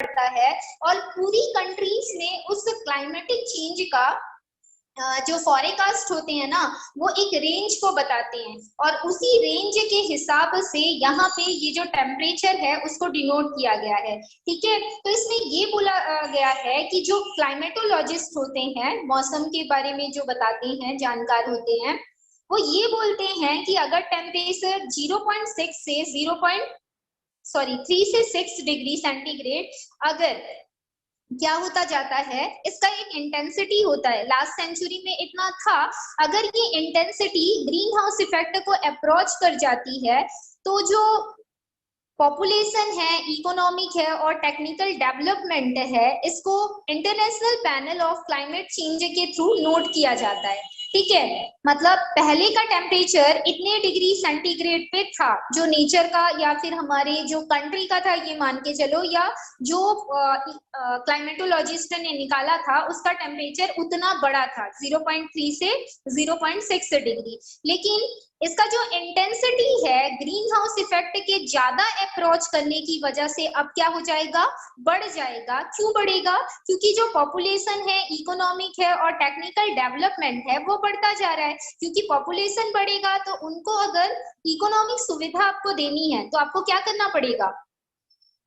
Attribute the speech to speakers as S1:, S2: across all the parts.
S1: पड़ता है और पूरी कंट्रीज में उस क्लाइमेटिक चेंज का जो फॉरकास्ट होते हैं ना वो एक रेंज को बताते हैं और उसी रेंज के हिसाब से यहाँ पे ये जो टेम्परेचर है उसको डिनोट किया गया है। ठीक है, तो इसमें ये बोला गया है कि जो क्लाइमेटोलॉजिस्ट होते हैं, मौसम के बारे में जो बताते हैं, जानकार होते हैं, वो ये बोलते हैं कि अगर टेम्परेचर 0.6 से 3 से 6 डिग्री सेंटीग्रेड अगर क्या होता जाता है, इसका एक इंटेंसिटी होता है, लास्ट सेंचुरी में इतना था, अगर ये इंटेंसिटी ग्रीन हाउस इफेक्ट को अप्रोच कर जाती है तो जो पॉपुलेशन है, इकोनॉमिक है और टेक्निकल डेवलपमेंट है, इसको international panel of climate change के थ्रू नोट किया जाता है। ठीक है, मतलब पहले का टेम्परेचर इतने डिग्री सेंटीग्रेड पे था, जो नेचर का या फिर हमारे जो कंट्री का था ये मान के चलो, या जो क्लाइमेटोलॉजिस्ट ने निकाला था उसका टेम्परेचर उतना बड़ा था 0.3 से 0.6 डिग्री। लेकिन इसका जो इंटेंसिटी है ग्रीन हाउस इफेक्ट के ज्यादा अप्रोच करने की वजह से अब क्या हो जाएगा, बढ़ जाएगा। क्यों बढ़ेगा? क्योंकि जो पॉपुलेशन है, इकोनॉमिक है और टेक्निकल डेवलपमेंट है वो बढ़ता जा रहा है। क्योंकि पॉपुलेशन बढ़ेगा तो उनको अगर इकोनॉमिक सुविधा आपको देनी है तो आपको क्या करना पड़ेगा,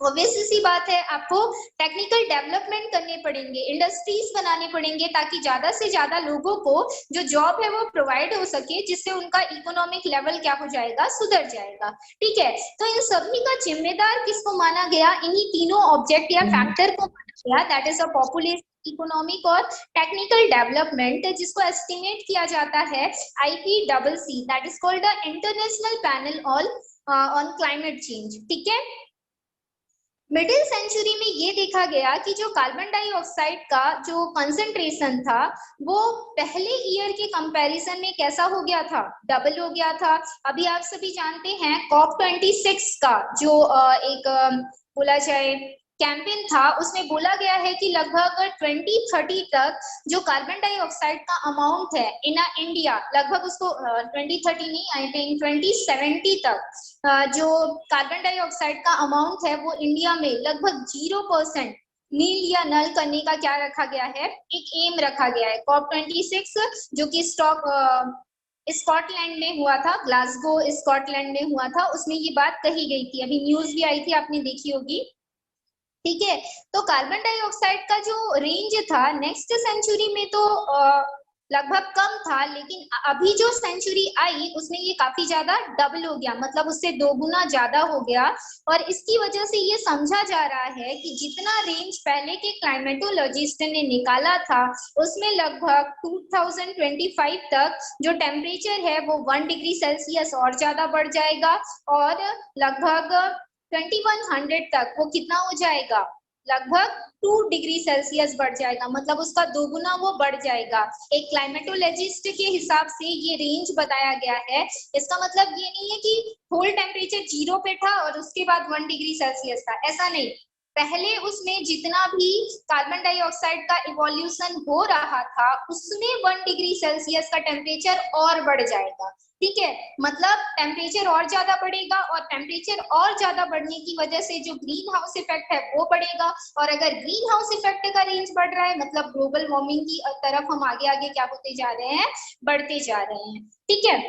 S1: ऑब्वियस सी बात है, आपको टेक्निकल डेवलपमेंट करने पड़ेंगे, इंडस्ट्रीज बनाने पड़ेंगे ताकि ज्यादा से ज्यादा लोगों को जो जॉब है वो प्रोवाइड हो सके, जिससे उनका इकोनॉमिक लेवल क्या हो जाएगा, सुधर जाएगा। ठीक है, तो इन सभी का जिम्मेदार किसको माना गया, इन्हीं तीनों ऑब्जेक्ट या फैक्टर को माना गया, that is a population, economic और टेक्निकल डेवलपमेंट, जिसको एस्टिमेट किया जाता है IPCC, that is called the international panel on climate change. ठीक है, मिडिल सेंचुरी में ये देखा गया कि जो कार्बन डाइऑक्साइड का जो कंसंट्रेशन था वो पहले ईयर के कंपैरिजन में कैसा हो गया था, डबल हो गया था। अभी आप सभी जानते हैं COP26 का जो एक बोला जाए कैंपेन था, उसमें बोला गया है कि लगभग 2030 तक जो कार्बन डाइऑक्साइड का अमाउंट है इन इंडिया, लगभग उसको 2030 नहीं, आई थिंक 2070 तक जो कार्बन डाइऑक्साइड का अमाउंट है वो इंडिया में लगभग 0% नील या नल करने का क्या रखा गया है, एक एम रखा गया है। COP26 जो कि स्कॉटलैंड में हुआ था, ग्लासगो स्कॉटलैंड में हुआ था, उसमें ये बात कही गई थी, अभी न्यूज भी आई थी, आपने देखी होगी। ठीक है, तो कार्बन डाइऑक्साइड का जो रेंज था नेक्स्ट सेंचुरी में तो लगभग कम था, लेकिन अभी जो सेंचुरी आई उसमें ये काफी ज्यादा डबल हो गया, मतलब उससे 2 गुना ज्यादा हो गया। और इसकी वजह से ये समझा जा रहा है कि जितना रेंज पहले के क्लाइमेटोलॉजिस्ट ने निकाला था उसमें लगभग 2025 तक जो टेम्परेचर है वो 1 डिग्री सेल्सियस और ज्यादा बढ़ जाएगा और लगभग 2100 तक वो कितना हो जाएगा, लगभग 2 डिग्री सेल्सियस बढ़ जाएगा, मतलब उसका 2 गुना वो बढ़ जाएगा। एक क्लाइमेटोलॉजिस्ट के हिसाब से ये रेंज बताया गया है। इसका मतलब ये नहीं है कि होल टेम्परेचर 0 पे था और उसके बाद 1 डिग्री सेल्सियस था, ऐसा नहीं। पहले उसमें जितना भी कार्बन डाइऑक्साइड का इवोल्यूशन हो रहा था उसमें 1 डिग्री सेल्सियस का टेम्परेचर और बढ़ जाएगा। ठीक है, मतलब टेम्परेचर और ज्यादा बढ़ेगा और टेम्परेचर और ज्यादा बढ़ने की वजह से जो ग्रीन हाउस इफेक्ट है वो बढ़ेगा। और अगर ग्रीन हाउस इफेक्ट का रेंज बढ़ रहा है मतलब ग्लोबल वार्मिंग की तरफ हम आगे आगे क्या होते जा रहे हैं, बढ़ते जा रहे हैं। ठीक है,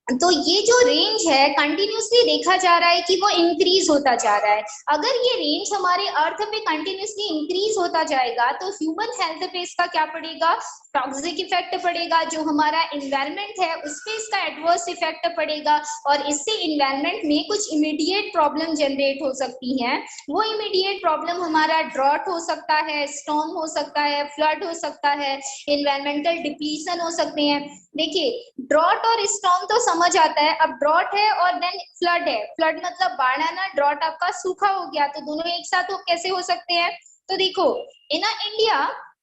S1: तो ये जो रेंज है कंटिन्यूसली देखा जा रहा है कि वो इंक्रीज होता जा रहा है। अगर ये रेंज हमारे अर्थ पे कंटिन्यूसली इंक्रीज होता जाएगा तो ह्यूमन हेल्थ पे इसका क्या पड़ेगा, टॉक्सिक इफेक्ट पड़ेगा, जो हमारा एनवायरनमेंट है उस पे इसका एडवर्स इफेक्ट पड़ेगा और इससे एनवायरनमेंट में कुछ इमीडिएट प्रॉब्लम जनरेट हो सकती हैं। वो इमीडिएट प्रॉब्लम हमारा ड्रॉट हो सकता है, स्टॉर्म हो सकता है, फ्लड हो सकता है, एनवायरमेंटल डिप्लीशन हो सकते हैं। देखिए ड्रॉट और स्टॉर्म तो समझ आता है, अब ड्रॉट है और देन फ्लड है, फ्लड मतलब बाढ़ आना, ड्रॉट आपका सूखा हो गया, तो दोनों एक साथ कैसे हो सकते हैं। तो देखो in India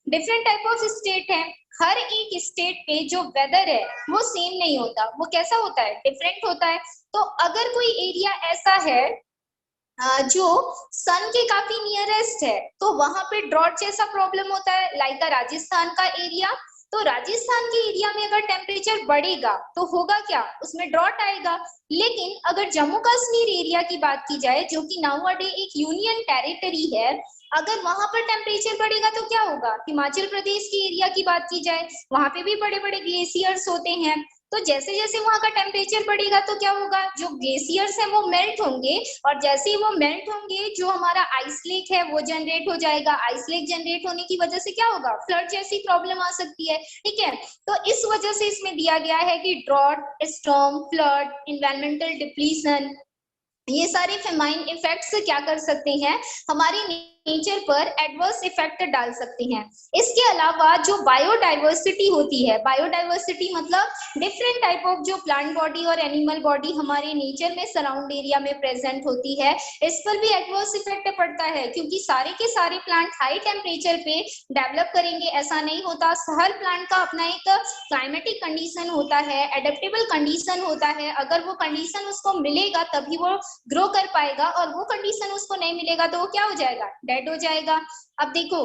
S1: different type of state है, हर एक स्टेट पे जो वेदर है वो सेम नहीं होता, वो कैसा होता है, डिफरेंट होता है। तो अगर कोई एरिया ऐसा है जो सन के काफी नियरेस्ट है तो वहां पे ड्रॉट जैसा प्रॉब्लम होता है, लाइक राजस्थान का एरिया। तो राजस्थान के एरिया में अगर टेम्परेचर बढ़ेगा तो होगा क्या, उसमें ड्रॉट आएगा। लेकिन अगर जम्मू कश्मीर एरिया की बात की जाए जो कि नाउ अडे एक यूनियन टेरिटरी है, अगर वहां पर टेम्परेचर बढ़ेगा तो क्या होगा, हिमाचल प्रदेश के एरिया की बात की जाए, वहां पे भी बड़े बड़े ग्लेशियर्स होते हैं, तो जैसे जैसे वहां का टेम्परेचर बढ़ेगा तो क्या होगा, जो ग्लेशियर्स है वो मेल्ट होंगे, और जैसे ही वो मेल्ट होंगे जो हमारा आइस लेक है वो जनरेट हो जाएगा। आइस लेक जनरेट होने की वजह से क्या होगा, फ्लड जैसी प्रॉब्लम आ सकती है। ठीक है, तो इस वजह से इसमें दिया गया है कि drought, storm, flood, environmental depletion, ये सारे फेमाइन इफेक्ट्स क्या कर सकते हैं, हमारे नेचर पर एडवर्स इफेक्ट डाल सकते हैं। इसके अलावा जो बायोडाइवर्सिटी होती है, बायोडाइवर्सिटी मतलब डिफरेंट टाइप ऑफ जो प्लांट बॉडी और एनिमल बॉडी हमारे नेचर में सराउंड एरिया में प्रेजेंट होती है, इस पर भी एडवर्स इफेक्ट पड़ता है, क्योंकि सारे के सारे प्लांट हाई टेम्परेचर पे डेवलप करेंगे ऐसा नहीं होता। हर प्लांट का अपना एक क्लाइमेटिक कंडीशन होता है, एडेप्टेबल कंडीशन होता है, अगर वो कंडीशन उसको मिलेगा तभी वो ग्रो कर पाएगा, और वो कंडीशन उसको नहीं मिलेगा तो वो क्या हो जाएगा, डेड हो जाएगा। अब देखो,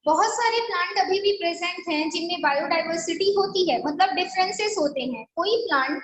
S1: बहुत सारे प्लांट अभी भी प्रेजेंट हैं जिनमें बायोडाइवर्सिटी होती है, मतलब डिफरेंसेस होते हैं। कोई प्लांट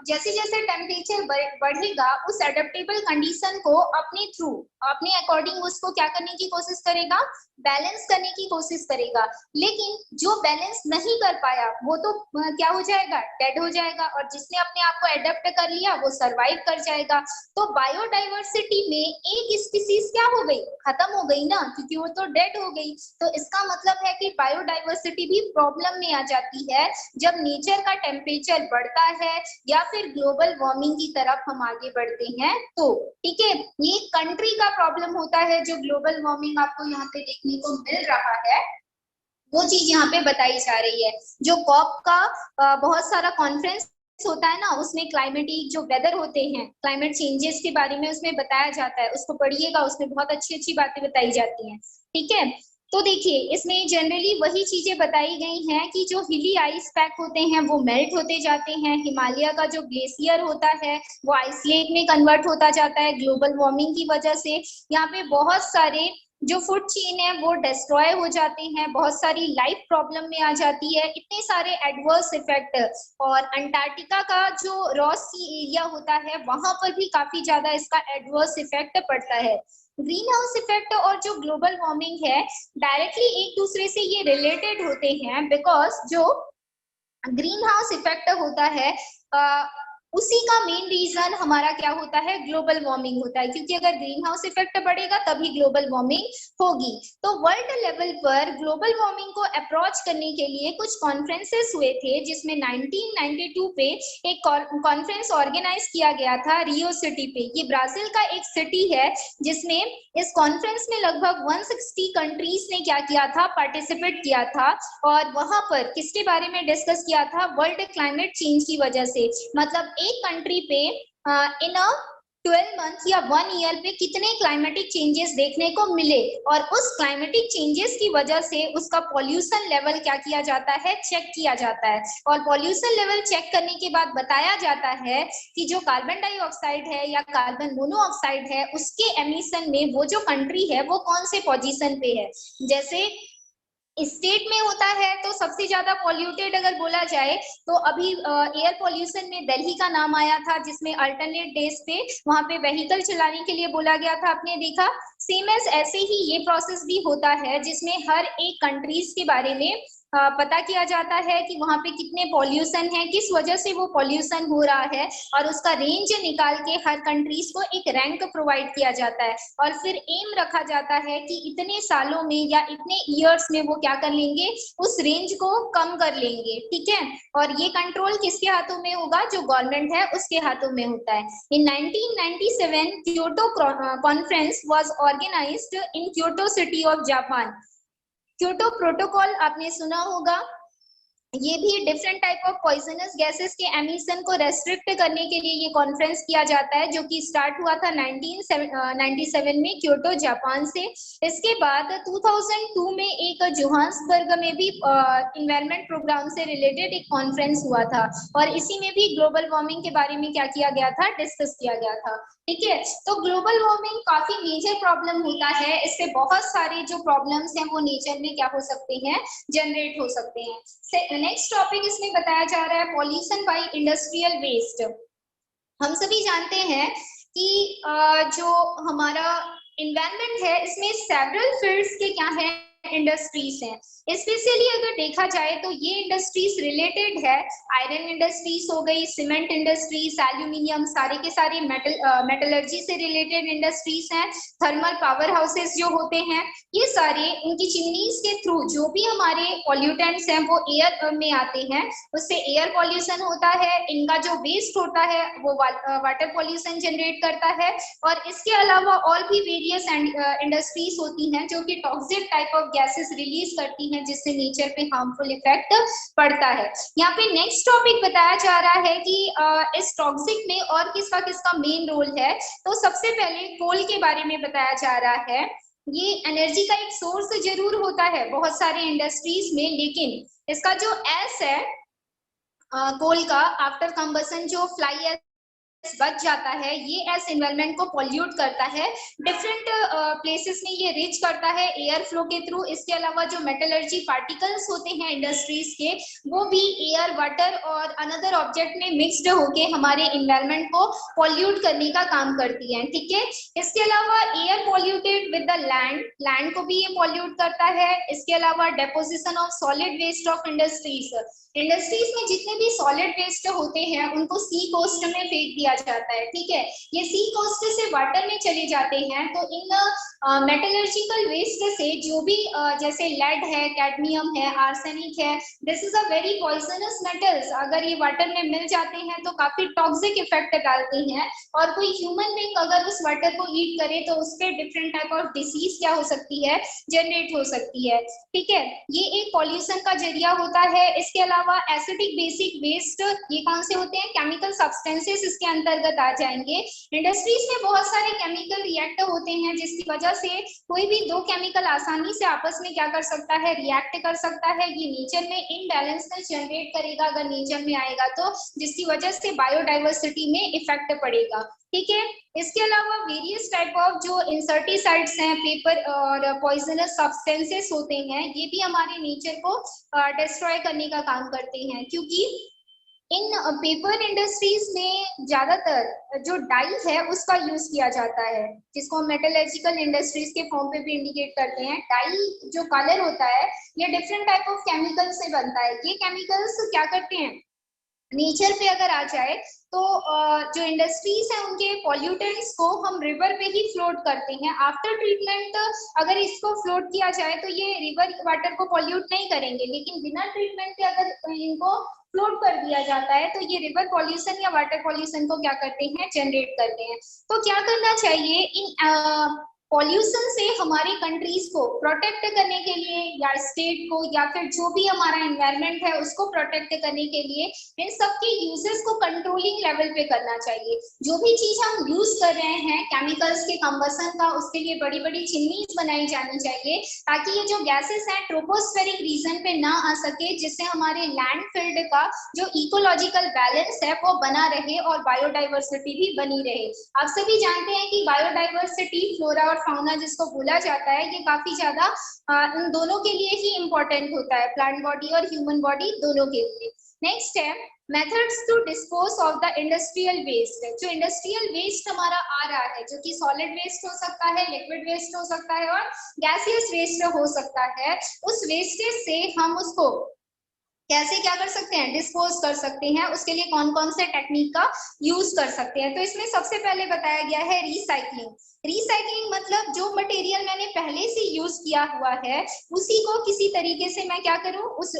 S1: जैसे जैसे टेम्परेचर बढ़ेगा उस एडेप्टेबल कंडीशन को अपने थ्रू, अपने अकॉर्डिंग उसको क्या करने की कोशिश करेगा, बैलेंस करने की कोशिश करेगा। लेकिन जो बैलेंस नहीं कर पाया वो तो क्या हो जाएगा, डेड हो जाएगा, और जिसने अपने आप को एडेप्ट कर लिया वो सरवाइव कर जाएगा। तो बायोडाइवर्सिटी में एक स्पीसीज क्या हो गई, खत्म हो गई ना, क्योंकि वो तो डेड हो गई। तो इसका मतलब है कि बायोडाइवर्सिटी भी प्रॉब्लम में आ जाती है जब नेचर का टेम्परेचर बढ़ता है या फिर ग्लोबल वार्मिंग की तरफ हम आगे बढ़ते हैं तो। ठीक है, ये कंट्री का प्रॉब्लम होता है जो ग्लोबल वार्मिंग आपको यहाँ पे देखने को मिल रहा है, वो चीज यहाँ पे बताई जा रही है। जो कॉप का बहुत सारा कॉन्फ्रेंस होता है ना, उसमें क्लाइमेटिक जो वेदर होते हैं, क्लाइमेट चेंजेस के बारे में उसमें बताया जाता है, उसको पढ़िएगा, उसमें बहुत अच्छी अच्छी बातें बताई जाती हैं। ठीक है, तो देखिए इसमें जनरली वही चीजें बताई गई हैं कि जो हिली आइस पैक होते हैं वो मेल्ट होते जाते हैं, हिमालय का जो ग्लेशियर होता है वो आइस लेक में कन्वर्ट होता जाता है ग्लोबल वार्मिंग की वजह से। यहाँ पे बहुत सारे जो फूड चेन है वो डिस्ट्रॉय हो जाते हैं, बहुत सारी लाइफ प्रॉब्लम में आ जाती है, इतने सारे एडवर्स इफेक्ट। और अंटार्कटिका का जो रॉ सी एरिया होता है वहां पर भी काफी ज्यादा इसका एडवर्स इफेक्ट पड़ता है। ग्रीन हाउस इफेक्ट और जो ग्लोबल वार्मिंग है डायरेक्टली एक दूसरे से ये रिलेटेड होते हैं, बिकॉज जो ग्रीन हाउस इफेक्ट होता है उसी का मेन रीजन हमारा क्या होता है, ग्लोबल वार्मिंग होता है, क्योंकि अगर ग्रीन हाउस इफेक्ट बढ़ेगा तभी ग्लोबल वार्मिंग होगी। तो वर्ल्ड लेवल पर ग्लोबल वार्मिंग को अप्रोच करने के लिए कुछ कॉन्फ्रेंसेस हुए थे, जिसमें 1992 पे एक कॉन्फ्रेंस ऑर्गेनाइज किया गया था रियो सिटी पे। ये ब्राजील का एक सिटी है जिसमें इस कॉन्फ्रेंस में लगभग 160 कंट्रीज ने क्या किया था, पार्टिसिपेट किया था, और वहां पर किसके बारे में डिस्कस किया था, वर्ल्ड क्लाइमेट चेंज की वजह से, मतलब एक कंट्री पे इन अ 12 मंथ या 1 ईयर पे कितने क्लाइमेटिक चेंजेस देखने को मिले, और उस क्लाइमेटिक चेंजेस की वजह से उसका पॉल्यूशन लेवल क्या किया जाता है, चेक किया जाता है। और पॉल्यूशन लेवल चेक करने के बाद बताया जाता है कि जो कार्बन डाइऑक्साइड है या कार्बन मोनोऑक्साइड है उसके एमिशन में वो जो कंट्री है वो कौन से पोजीशन पे है। जैसे स्टेट में होता है तो सबसे ज्यादा पॉल्यूटेड अगर बोला जाए तो अभी एयर पॉल्यूशन में दिल्ली का नाम आया था, जिसमें अल्टरनेट डेज पे वहां पे व्हीकल चलाने के लिए बोला गया था, आपने देखा। सेम एज ऐसे ही ये प्रोसेस भी होता है जिसमें हर एक कंट्रीज के बारे में पता किया जाता है कि वहां पे कितने पॉल्यूशन है, किस वजह से वो पॉल्यूशन हो रहा है, और उसका रेंज निकाल के हर कंट्रीज को एक रैंक प्रोवाइड किया जाता है, और फिर एम रखा जाता है कि इतने सालों में या इतने ईयर्स में वो क्या कर लेंगे, उस रेंज को कम कर लेंगे। ठीक है, और ये कंट्रोल किसके हाथों में होगा, जो गवर्नमेंट है उसके हाथों में होता है। In 1997 Kyoto conference was organised in Kyoto city of Japan. Kyoto protocol आपने सुना होगा, ये भी different type of poisonous gases के एमिशन को रेस्ट्रिक्ट करने के लिए ये कॉन्फ्रेंस किया जाता है, जो कि स्टार्ट हुआ था 1997 में क्योटो जापान से। इसके बाद 2002 में एक जोहान्सबर्ग में भी इन्वायरमेंट प्रोग्राम से रिलेटेड एक कॉन्फ्रेंस हुआ था, और इसी में भी ग्लोबल वार्मिंग के बारे में क्या किया गया था, डिस्कस किया गया था। ठीक है, तो ग्लोबल वार्मिंग काफी मेजर प्रॉब्लम होता है, इससे बहुत सारे जो प्रॉब्लम्स हैं वो नेचर में क्या हो सकते हैं, जनरेट हो सकते हैं। नेक्स्ट टॉपिक इसमें बताया जा रहा है पॉल्यूशन बाय इंडस्ट्रियल वेस्ट। हम सभी जानते हैं कि जो हमारा इन्वायरमेंट है इसमें सेवरल फील्ड्स के क्या है इंडस्ट्रीज हैं। स्पेशली अगर देखा जाए तो ये इंडस्ट्रीज रिलेटेड है, आयरन इंडस्ट्रीज हो गई, सीमेंट इंडस्ट्रीज, एल्यूमिनियम, सारे के सारे मेटलर्जी से रिलेटेड इंडस्ट्रीज हैं। थर्मल पावर हाउसेस जो होते हैं ये सारे उनकी चिमनीज के थ्रू जो भी हमारे पॉल्यूटेंट्स हैं वो एयर में आते हैं, उससे एयर पॉल्यूशन होता है। इनका जो वेस्ट होता है वो वाटर पॉल्यूशन जनरेट करता है। और इसके अलावा और भी वेरियस इंडस्ट्रीज होती हैं जो कि toxic type of gases release करती हैं जिससे नेचर पे हार्मफुल इफेक्ट पड़ता है। यहाँ पे नेक्स्ट टॉपिक बताया जा रहा है कि इस टॉक्सिक में और किसका किसका मेन रोल है। तो सबसे पहले कोल के बारे में बताया जा रहा है। ये एनर्जी का एक सोर्स जरूर होता है बहुत सारे इंडस्ट्रीज में, लेकिन इसका जो एस है कोल का आफ्टर कंबसन जो फ्लाई एश बच जाता है, ये एस एनवायरनमेंट को पॉल्यूट करता है। डिफरेंट प्लेसेस में ये रिच करता है एयर फ्लो के थ्रू। इसके अलावा जो मेटलर्जी पार्टिकल्स होते हैं इंडस्ट्रीज के वो भी एयर, वाटर और अनदर ऑब्जेक्ट में मिक्स्ड होके हमारे एनवायरनमेंट को पॉल्यूट करने का काम करती है। ठीक है, इसके अलावा air polluted with the land, land को भी ये पॉल्यूट करता है। इसके अलावा deposition of solid waste of industries, industries में जितने भी सॉलिड वेस्ट होते हैं उनको सी कोस्ट में फेंक दिया जाता है। ठीक है, ये सी कोस्ट से वाटर में चले जाते हैं। तो इन मेटलर्जिकल वेस्ट से जो भी जैसे लेड है, कैडमियम है, आर्सेनिक है, this is a very poisonous metals, अगर ये वाटर में मिल जाते हैं तो काफी टॉक्सिक इफेक्ट डालते हैं। और कोई ह्यूमन बीइंग अगर उस वाटर को ईट करे तो उस पर डिफरेंट टाइप ऑफ डिसीज क्या हो सकती है, जनरेट हो सकती है। ठीक है, ये एक पॉल्यूशन का जरिया होता है। इसके अलावा एसिडिक बेसिक वेस्ट, ये कौन से होते हैं, केमिकल सब्सटेंसेस इसके अंतर्गत आ जाएंगे। इंडस्ट्रीज में बहुत सारे केमिकल रिएक्ट होते हैं जिसकी वजह से कोई भी दो केमिकल आसानी से आपस में क्या कर सकता है, रिएक्ट कर सकता है। ये नेचर में इनबैलेंसनेस जनरेट करेगा अगर नेचर में आएगा तो, जिसकी वजह से बायोडाइवर्सिटी में इफेक्ट पड़ेगा। ठीक है, इसके अलावा वेरियस टाइप ऑफ जो इंसेक्टिसाइड्स हैं, पेपर और पॉइजनस सब्सटेंसेस होते हैं, ये भी हमारे नेचर को डिस्ट्रॉय करने का काम करते हैं। क्योंकि इन पेपर इंडस्ट्रीज में ज्यादातर जो डाई है उसका यूज किया जाता है, जिसको हम मेटलर्जिकल इंडस्ट्रीज के फॉर्म पे भी इंडिकेट करते हैं। डाई जो कलर होता है ये डिफरेंट टाइप ऑफ केमिकल से बनता है। ये केमिकल्स क्या करते हैं, नेचर पे अगर आ जाए तो जो इंडस्ट्रीज है उनके पॉल्यूटेंट्स को हम रिवर पे ही फ्लोट करते हैं। आफ्टर ट्रीटमेंट अगर इसको फ्लोट किया जाए तो ये रिवर वाटर को पॉल्यूट नहीं करेंगे, लेकिन बिना ट्रीटमेंट के अगर इनको फ्लोट कर दिया जाता है तो ये रिवर पॉल्यूशन या वाटर पॉल्यूशन को क्या करते हैं, जनरेट करते हैं। तो क्या करना चाहिए, इन पॉल्यूशन से हमारी कंट्रीज को प्रोटेक्ट करने के लिए या स्टेट को या फिर जो भी हमारा एनवायरनमेंट है उसको प्रोटेक्ट करने के लिए इन सबके यूजेस को कंट्रोलिंग लेवल पे करना चाहिए। जो भी चीज हम यूज कर रहे हैं केमिकल्स के कंबसन का, उसके लिए बड़ी बड़ी चिमनीज बनाई जानी चाहिए ताकि ये जो गैसेस हैं ट्रोपोस्फेरिक रीजन पे ना आ सके, जिससे हमारे लैंडफिल्ड का जो इकोलॉजिकल बैलेंस है वो बना रहे और बायोडाइवर्सिटी भी बनी रहे। आप सभी जानते हैं कि बायोडाइवर्सिटी, फ्लोरा और फाउना जिसको बोला जाता है, ये काफी ज्यादा उन दोनों के लिए ही इम्पोर्टेंट होता है, प्लांट बॉडी और ह्यूमन बॉडी दोनों के लिए। नेक्स्ट है methods to dispose of the industrial waste. जो इंडस्ट्रियल वेस्ट हमारा आ रहा है, जो कि सॉलिड वेस्ट हो सकता है, लिक्विड वेस्ट हो सकता है और गैसियस वेस्ट हो सकता है, उस वेस्टेज से हम उसको कैसे क्या कर सकते हैं, डिस्पोज कर सकते हैं। उसके लिए कौन कौन से टेक्निक का यूज कर सकते हैं। तो इसमें सबसे पहले बताया गया है रिसाइकलिंग। रिसाइकलिंग मतलब जो मटेरियल मैंने पहले से यूज किया हुआ है उसी को किसी तरीके से मैं क्या करूं, उस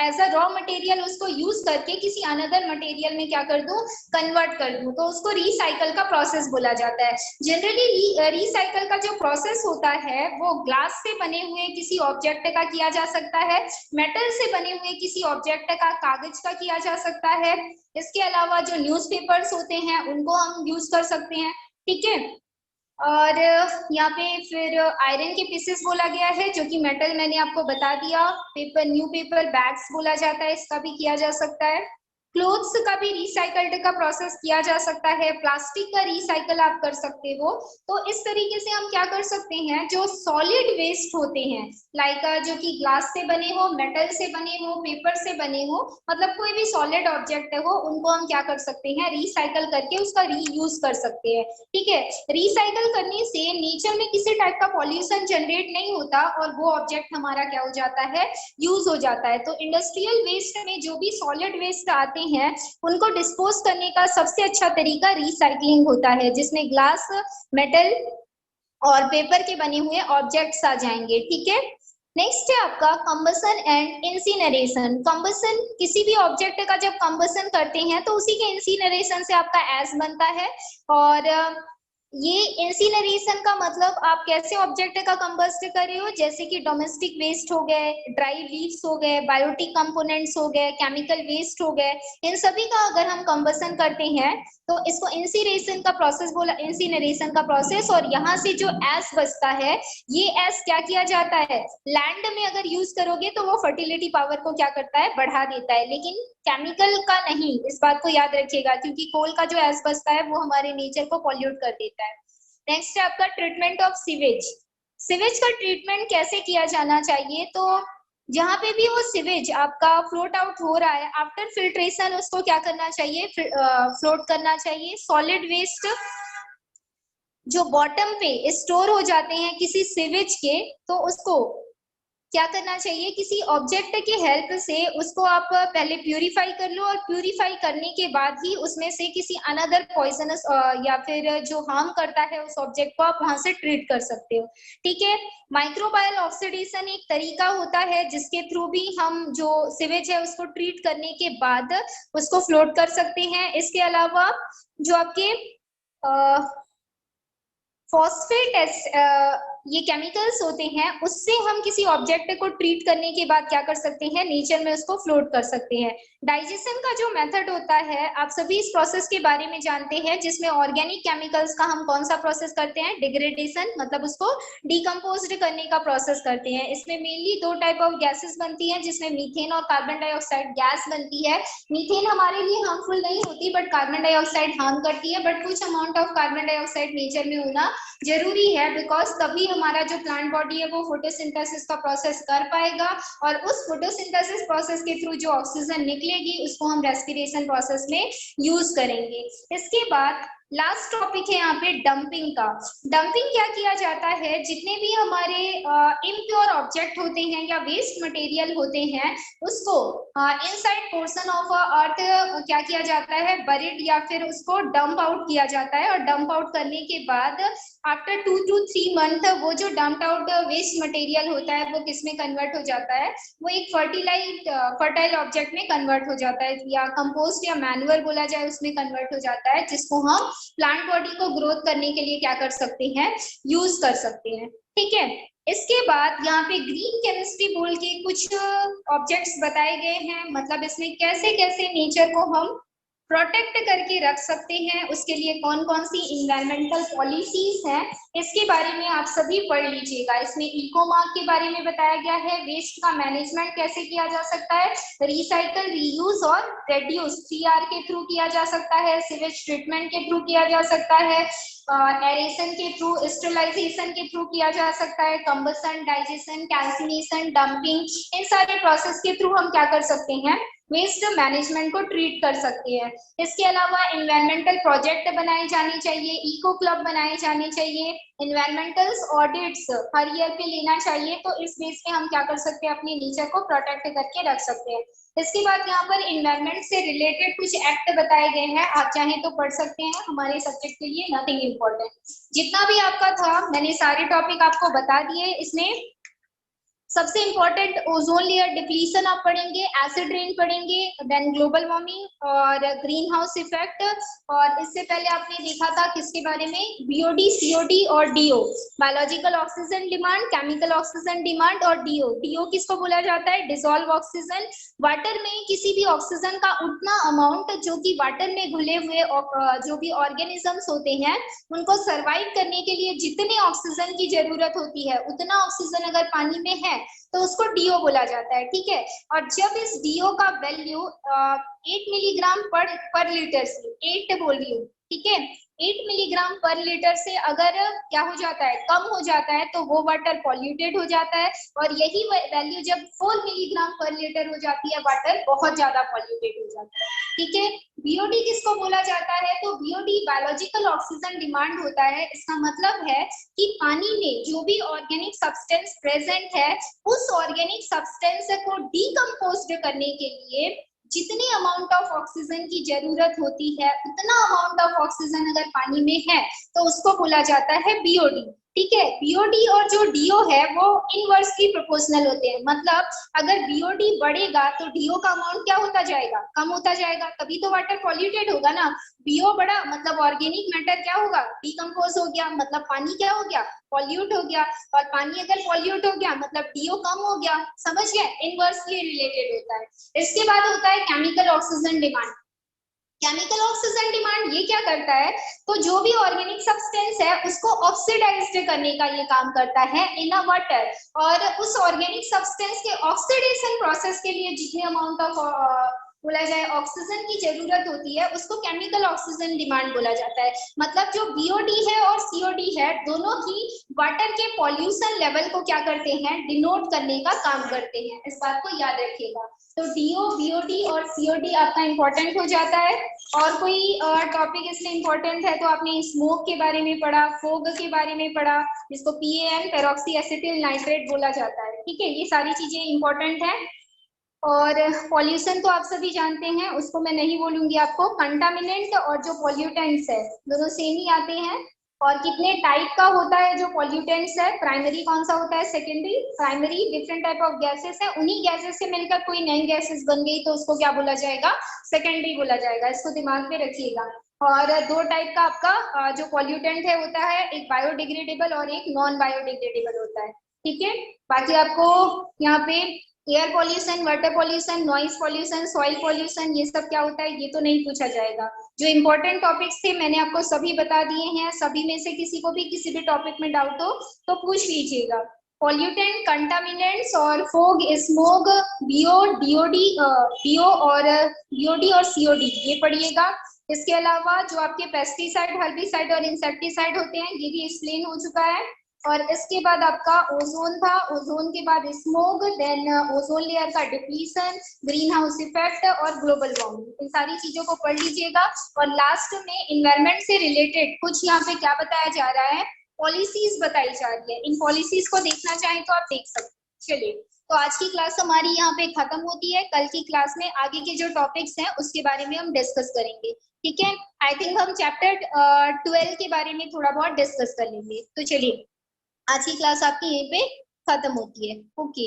S1: एज अ रॉ मटेरियल उसको यूज करके किसी अनदर मटेरियल में क्या कर दूं, कन्वर्ट कर दूं, तो उसको रिसाइकल का प्रोसेस बोला जाता है। जनरली रिसाइकल का जो प्रोसेस होता है वो ग्लास से बने हुए किसी ऑब्जेक्ट का किया जा सकता है, मेटल से बने हुए किसी ऑब्जेक्ट का, कागज का किया जा सकता है। इसके अलावा जो न्यूज़पेपर्स होते हैं उनको हम यूज कर सकते हैं। ठीक है, और यहाँ पे फिर आयरन के पीसेस बोला गया है, जो कि मेटल मैंने आपको बता दिया। पेपर, न्यू पेपर बैग्स बोला जाता है, इसका भी किया जा सकता है। क्लोथ्स का भी रिसाइकल्ड का प्रोसेस किया जा सकता है, प्लास्टिक का रिसाइकल आप कर सकते हो। तो इस तरीके से हम क्या कर सकते हैं, जो सॉलिड वेस्ट होते हैं लाइक जो कि ग्लास से बने हो, मेटल से बने हो, पेपर से बने हो, मतलब कोई भी सॉलिड ऑब्जेक्ट हो, उनको हम क्या कर सकते हैं, रिसाइकल करके उसका रीयूज कर सकते हैं। ठीक है, रिसाइकल करने से नेचर में किसी टाइप का पॉल्यूशन जनरेट नहीं होता और वो ऑब्जेक्ट हमारा क्या हो जाता है, यूज हो जाता है। तो इंडस्ट्रियल वेस्ट में जो भी सॉलिड वेस्ट आते हैं उनको डिस्पोज करने का सबसे अच्छा तरीका रिसाइकलिंग होता है, जिसमें ग्लास, मेटल और पेपर के बने हुए ऑब्जेक्ट्स आ जाएंगे। ठीक है, नेक्स्ट है आपका कंबसन एंड इंसिनरेशन। कंबसन, किसी भी ऑब्जेक्ट का जब कंबसन करते हैं तो उसी के इंसिनरेशन से आपका एश बनता है। और ये इंसिनरेशन का मतलब आप कैसे ऑब्जेक्ट का कंबस्ट कर रहे हो, जैसे कि डोमेस्टिक वेस्ट हो गए, ड्राई लीव्स हो गए, बायोटिक कंपोनेंट्स हो गए, केमिकल वेस्ट हो गए, इन सभी का अगर हम कंबसन करते हैं तो इसको इंसिनरेशन का प्रोसेस बोला, इंसिनरेशन का प्रोसेस। और यहाँ से जो एश बचता है, ये एश क्या किया जाता है, लैंड में अगर यूज करोगे तो वो फर्टिलिटी पावर को क्या करता है, बढ़ा देता है, लेकिन केमिकल का नहीं, इस बात को याद रखिएगा, क्योंकि कोल का जो एश बचता है वो हमारे नेचर को पॉल्यूट कर देता है। नेक्स्ट है आपका ट्रीटमेंट ऑफ सीवेज। सीवेज का ट्रीटमेंट कैसे किया जाना चाहिए, तो जहां पे भी वो सीवेज आपका फ्लोट आउट हो रहा है, आफ्टर फिल्ट्रेशन उसको क्या करना चाहिए, फ्लोट करना चाहिए। सॉलिड वेस्ट जो बॉटम पे स्टोर हो जाते हैं किसी सीवेज के, तो उसको क्या करना चाहिए, किसी ऑब्जेक्ट की हेल्प से उसको आप पहले प्यूरिफाई कर लो, और प्यूरिफाई करने के बाद ही उसमें से किसी अनदर पॉइजनस या फिर जो हार्म करता है उस ऑब्जेक्ट को आप वहां से ट्रीट कर सकते हो। ठीक है, माइक्रोबायल ऑक्सीडेशन एक तरीका होता है जिसके थ्रू भी हम जो सीवेज है उसको ट्रीट करने के बाद उसको फ्लोट कर सकते हैं। इसके अलावा जो आपके फॉस्फेट ये केमिकल्स होते हैं, उससे हम किसी ऑब्जेक्ट को ट्रीट करने के बाद क्या कर सकते हैं, नेचर में उसको फ्लोट कर सकते हैं। डाइजेशन का जो मेथड होता है, आप सभी इस प्रोसेस के बारे में जानते हैं, जिसमें ऑर्गेनिक केमिकल्स का हम कौन सा प्रोसेस करते हैं, डिग्रेडेशन, मतलब उसको डिकम्पोज्ड करने का प्रोसेस करते हैं। इसमें मेनली दो टाइप ऑफ गैसेस बनती है, जिसमें मीथेन और कार्बन डाइऑक्साइड गैस बनती है। मीथेन हमारे लिए हार्मफुल नहीं होती, बट कार्बन डाइऑक्साइड हार्म करती है, बट कुछ amount of carbon dioxide nature में होना जरूरी है, बिकॉज तभी हमारा जो प्लांट बॉडी है वो फोटोसिंथेसिस का प्रोसेस कर पाएगा, और उस फोटोसिंथेसिस प्रोसेस के थ्रू जो ऑक्सीजन निकलेगी उसको हम रेस्पिरेशन प्रोसेस में यूज करेंगे। इसके बाद लास्ट टॉपिक है यहाँ पे डंपिंग का। डंपिंग क्या किया जाता है, जितने भी हमारे इम्प्योर ऑब्जेक्ट होते हैं या वेस्ट मटेरियल होते हैं, उसको इनसाइड पोर्शन ऑफ अर्थ क्या किया जाता है, बरिड, या फिर उसको डंप आउट किया जाता है। और डंप आउट करने के बाद आफ्टर 2 to 3 मंथ वो जो डंप आउट वेस्ट मटेरियल होता है वो किस में कन्वर्ट हो जाता है, वो एक फर्टाइल ऑब्जेक्ट में कन्वर्ट हो जाता है, या कंपोस्ट या मैन्युअर बोला जाए उसमें कन्वर्ट हो जाता है, जिसको हम प्लांट बॉडी को ग्रोथ करने के लिए क्या कर सकते हैं, यूज कर सकते हैं। ठीक है, इसके बाद यहाँ पे ग्रीन केमिस्ट्री बोल के कुछ ऑब्जेक्ट्स बताए गए हैं, मतलब इसमें कैसे कैसे नेचर को हम प्रोटेक्ट करके रख सकते हैं, उसके लिए कौन कौन सी इन्वायरमेंटल पॉलिसीज हैं, इसके बारे में आप सभी पढ़ लीजिएगा। इसमें इको मार्क के बारे में बताया गया है, वेस्ट का मैनेजमेंट कैसे किया जा सकता है, रिसाइकल, रीयूज और रेड्यूस 3R के थ्रू किया जा सकता है, सीवेज ट्रीटमेंट के थ्रू किया जा सकता है, एरेशन के थ्रू, स्टरलाइजेशन के थ्रू किया जा सकता है, कंबसन, डाइजेशन, कैल्सिनेशन, डंपिंग, इन सारे प्रोसेस के थ्रू हम क्या कर सकते हैं, वेस्ट मैनेजमेंट को ट्रीट कर सकते हैं। इसके अलावा इन्वायरमेंटल प्रोजेक्ट बनाए जाने चाहिए, इको क्लब बनाए जाने चाहिए, इन्वायरमेंटल ऑडिट्स हर ईयर पे लेना चाहिए, तो इस बेस पे हम क्या कर सकते हैं, अपने नेचर को प्रोटेक्ट करके रख सकते हैं। इसके बाद यहाँ पर इन्वायरमेंट से रिलेटेड कुछ एक्ट बताए गए हैं, आप चाहें तो पढ़ सकते हैं, हमारे सब्जेक्ट के लिए नथिंग इम्पोर्टेंट। जितना भी आपका था मैंने सारे टॉपिक आपको बता दिए। इसमें सबसे इंपॉर्टेंट ओजोन लेयर डिप्लीशन आप पढ़ेंगे, एसिड रेन पढ़ेंगे, देन ग्लोबल वार्मिंग और ग्रीन हाउस इफेक्ट, और इससे पहले आपने देखा था किसके बारे में, बीओडी, सीओडी और DO, biological oxygen demand, chemical oxygen demand, और डीओ, डीओ किसको बोला जाता है, डिसॉल्व ऑक्सीजन। वाटर में किसी भी ऑक्सीजन का उतना अमाउंट जो कि वाटर में घुले हुए जो भी ऑर्गेनिजम्स होते हैं उनको सर्वाइव करने के लिए जितने ऑक्सीजन की जरूरत होती है, उतना ऑक्सीजन अगर पानी में है है तो उसको DO बोला जाता है, ठीक है। और जब इस DO का वैल्यू 8 मिलीग्राम पर लीटर से, 8 बोल रही हूँ, ठीक है, 8 मिलीग्राम पर लीटर से अगर क्या हो जाता है, कम हो जाता है, तो वो वाटर पॉल्यूटेड हो जाता है। और यही वैल्यू जब 4 मिलीग्राम पर लीटर हो जाती है, वाटर बहुत ज्यादा पॉल्यूटेड हो जाता है, ठीक है। BOD किसको बोला जाता है, तो BOD बायोलॉजिकल ऑक्सीजन डिमांड होता है। इसका मतलब है कि पानी में जो भी ऑर्गेनिक सब्सटेंस प्रेजेंट है, उस ऑर्गेनिक सब्सटेंस को डीकम्पोज्ड करने के लिए जितने अमाउंट ऑफ ऑक्सीजन की जरूरत होती है, उतना अमाउंट ऑफ ऑक्सीजन अगर पानी में है तो उसको बोला जाता है BOD, ठीक है। BOD और जो DO है वो इनवर्सली प्रोपोर्शनल होते हैं। मतलब अगर BOD बढ़ेगा तो DO का अमाउंट क्या होता जाएगा, कम होता जाएगा, तभी तो वाटर पॉल्यूटेड होगा ना। BO बढ़ा मतलब ऑर्गेनिक मैटर क्या होगा, डिकम्पोज हो गया, मतलब पानी क्या हो गया, पॉल्यूट हो गया। और पानी अगर पॉल्यूट हो गया मतलब DO कम हो गया, समझ गए, इनवर्सली रिलेटेड होता है। इसके बाद होता है chemical oxygen demand. Chemical oxygen demand ये क्या करता है, तो जो भी ऑर्गेनिक सब्सटेंस है उसको ऑक्सीडाइज्ड करने का ये काम करता है इन अ वाटर। और उस ऑर्गेनिक सब्सटेंस के ऑक्सीडेशन प्रोसेस के लिए जितने अमाउंट ऑफ बोला जाए ऑक्सीजन की जरूरत होती है, उसको केमिकल ऑक्सीजन डिमांड बोला जाता है। मतलब जो BOD है और COD है, दोनों ही वाटर के पॉल्यूशन लेवल को क्या करते हैं, डिनोट करने का काम करते हैं। इस बात को याद रखिएगा। तो DO, BOD और COD आपका इंपॉर्टेंट हो जाता है। और कोई टॉपिक इसमें इंपॉर्टेंट है तो आपने स्मोक के बारे में पढ़ा, फोग के बारे में पढ़ा, जिसको PAN पेरोक्सी एसिटिल नाइट्रेट बोला जाता है, ठीक है। ये सारी चीजें इंपॉर्टेंट है। और पॉल्यूशन तो आप सभी जानते हैं, उसको मैं नहीं बोलूंगी आपको। कंटामिनेंट और जो पॉल्यूटेंट्स है दोनों सेम ही आते हैं। और कितने टाइप का होता है जो पॉल्यूटेंट्स है, प्राइमरी कौन सा होता है, secondary, primary different type of gases है, उन्हीं गैसेस से मिलकर कोई नई गैसेस बन गई तो उसको क्या बोला जाएगा, सेकेंडरी बोला जाएगा। इसको दिमाग में रखिएगा। और दो टाइप का आपका जो पॉल्यूटेंट है होता है, एक बायोडिग्रेडेबल और एक नॉन बायोडिग्रेडेबल होता है, ठीक है। बाकी आपको यहाँ पे air pollution, water pollution, noise pollution, soil pollution, ये सब क्या होता है ये तो नहीं पूछा जाएगा। जो इंपॉर्टेंट टॉपिक्स थे मैंने आपको सभी बता दिए हैं। सभी में से किसी को भी किसी भी टॉपिक में डाउट हो तो पूछ लीजिएगा। पॉल्यूटेंट, कंटामिनेंट्स और फोग, स्मोग, BO और COD ये पढ़िएगा। इसके अलावा जो आपके पेस्टिसाइड, हर्बिसाइड और इंसेक्टिसाइड होते हैं ये भी एक्सप्लेन हो चुका है। और इसके बाद आपका ओजोन था, ओजोन के बाद स्मोग, देन ओजोन लेयर का डिप्लीशन, ग्रीन हाउस इफेक्ट और ग्लोबल वार्मिंग, इन सारी चीजों को पढ़ लीजिएगा। और लास्ट में इन्वायरमेंट से रिलेटेड कुछ यहाँ पे क्या बताया जा रहा है, पॉलिसीज बताई जा रही है। इन पॉलिसीज को देखना चाहें तो आप देख सकते हैं। चलिए, तो आज की क्लास हमारी यहाँ पे खत्म होती है। कल की क्लास में आगे के जो टॉपिक्स हैं उसके बारे में हम डिस्कस करेंगे, ठीक है। आई थिंक हम चैप्टर 12 के बारे में थोड़ा बहुत डिस्कस कर लेंगे। तो चलिए, आज की क्लास आपकी यहीं पे खत्म होती है। ओके।